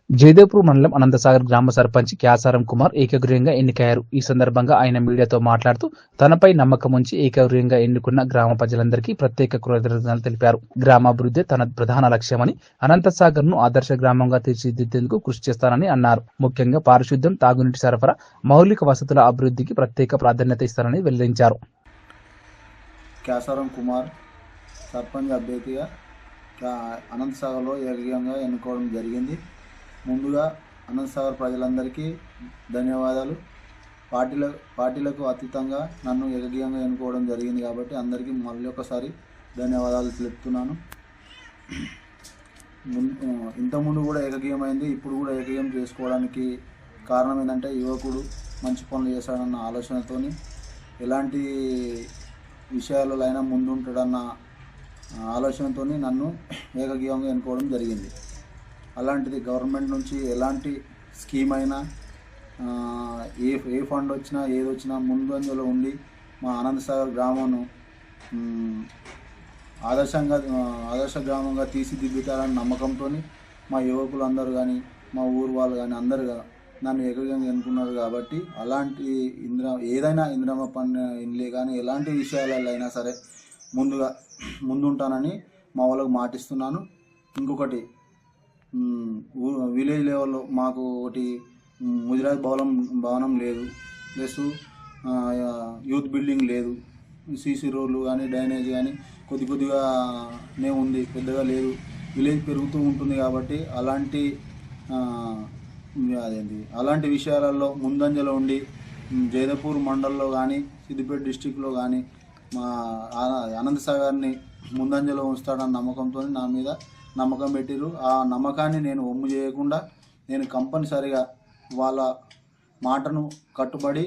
జయదేవ్పూర్ మండలం అనంతసాగర్ గ్రామ సర్పంచ్ క్యాసారం కుమార్ ఏకగ్రీవంగా ఎన్నికయ్యారు. ఈ సందర్భంగా ఆయన మీడియాతో మాట్లాడుతూ తనపై నమ్మకం ఉంచి ఏకగ్రీవంగా ఎన్నుకున్న గ్రామ ప్రజలందరికీ ప్రత్యేక కృతజ్ఞతలు తెలిపారు. గ్రామాభివృద్ధి తన ప్రధాన లక్ష్యమని, అనంతసాగర్ ను ఆదర్శ గ్రామంగా తీర్చిదిద్దేందుకు కృషి చేస్తానని అన్నారు. ముఖ్యంగా పారిశుద్ధ్యం, తాగునీటి సరఫరా, మౌలిక వసతుల అభివృద్ధికి ప్రత్యేక ప్రాధాన్యత ఇస్తారని వెల్లడించారు. క్యాసారం కుమార్ సర్పంచ్ అభ్యర్థిగా అనంతసాగర్లో ఏకగ్రీవంగా ఎన్నుకోవడం జరిగింది. ముందుగా అనంతసాగర్ ప్రజలందరికీ ధన్యవాదాలు. పార్టీలకు అతీతంగా నన్ను ఏకగ్రీవంగా ఎన్నుకోవడం జరిగింది కాబట్టి అందరికీ మళ్ళీ ఒకసారి ధన్యవాదాలు తెలుపుతున్నాను. ఇంతకుముందు కూడా ఏకగ్రీవమైంది, ఇప్పుడు కూడా ఏకగ్రీవం చేసుకోవడానికి కారణం ఏంటంటే యువకుడు మంచి పనులు చేశాడన్న ఆలోచనతోని ఎలాంటి విషయాలలో అయినా ముందుంటాడన్న ఆలోచనతో నన్ను ఏకగ్రీవంగా ఎన్నుకోవడం జరిగింది. అలాంటిది గవర్నమెంట్ నుంచి ఎలాంటి స్కీమ్ అయినా ఏ ఫండ్ వచ్చినా ఏది వచ్చినా ముందంజలో ఉండి మా అనంతసాగర్ గ్రామంను ఆదర్శ గ్రామంగా తీర్చిదిద్దుతారని నమ్మకంతో మా యువకులు అందరూ కానీ మా ఊరు వాళ్ళు కానీ అందరూ నన్ను ఏకగ్రీవంగా ఎన్నుకున్నారు. కాబట్టి అలాంటి ఏదైనా ఇందిరమ్మ పన్ను ఇండ్లే కానీ ఎలాంటి విషయాలలో అయినా సరే ముందుంటానని మా వాళ్ళకు మాటిస్తున్నాను. ఇంకొకటి విలేజ్ లెవెల్లో మాకు ఒకటి ముదిరాజ్ భవనం లేదు, ప్లస్ యూత్ బిల్డింగ్ లేదు, సీసీ రోడ్లు కానీ డ్రైనేజ్ కానీ కొద్దిగానే ఉంది, పెద్దగా లేదు. విలేజ్ పెరుగుతూ ఉంటుంది కాబట్టి అలాంటి విషయాలలో ముందంజలో ఉండి జయదేవ్పూర్ మండలంలో కానీ సిద్దిపేట డిస్టిక్లో కానీ మా అనంతసాగర్ని ముందంజలో ఉంచుతాడన్న నమ్మకంతో నా మీద నమ్మకం పెట్టిరు. ఆ నమ్మకాన్ని నేను వమ్ము చేయకుండా నేను కంపల్సరిగా వాళ్ళ మాటను కట్టుబడి